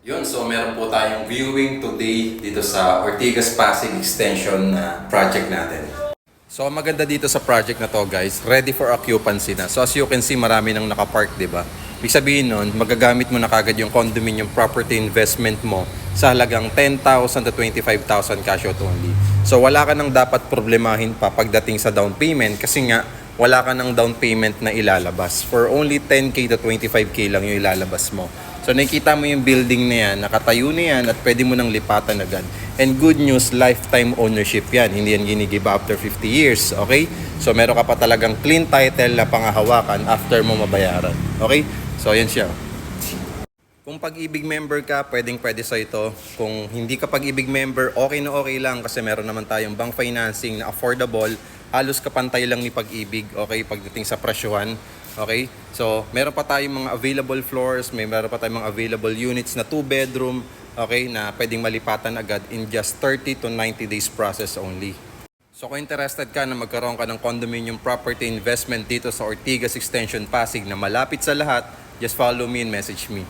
Yun, so meron po tayong viewing today dito sa Ortigas Pasig Extension na project natin. So maganda dito sa project na to guys, ready for occupancy na. So as you can see, marami nang nakapark, di ba? Ibig sabihin nun, magagamit mo na kagad yung condominium property investment mo sa halagang 10,000 to 25,000 cash out only. So wala ka nang dapat problemahin pa pagdating sa down payment kasi nga wala ka nang down payment na ilalabas. For only 10k to 25k lang yung ilalabas mo. So nakikita mo yung building na yan, nakatayo na yan at pwede mo nang lipatan agad. And good news, lifetime ownership yan. Hindi yan ginigive after 50 years, okay? So meron ka pa talagang clean title na pangahawakan after mo mabayaran, okay? So yan siya. Kung pag-ibig member ka, pwede sa ito. Kung hindi ka pag-ibig member, okay na okay lang kasi meron naman tayong bank financing na affordable. Halos kapantay lang ni pag-ibig, okay, pagdating sa presyuhan. Okay? So, meron pa tayong mga available floors, meron pa tayong mga available units na 2-bedroom, okay, na pwedeng malipatan agad in just 30 to 90 days process only. So, kung interested ka na magkaroon ka ng condominium property investment dito sa Ortigas Extension Pasig na malapit sa lahat, just follow me and message me.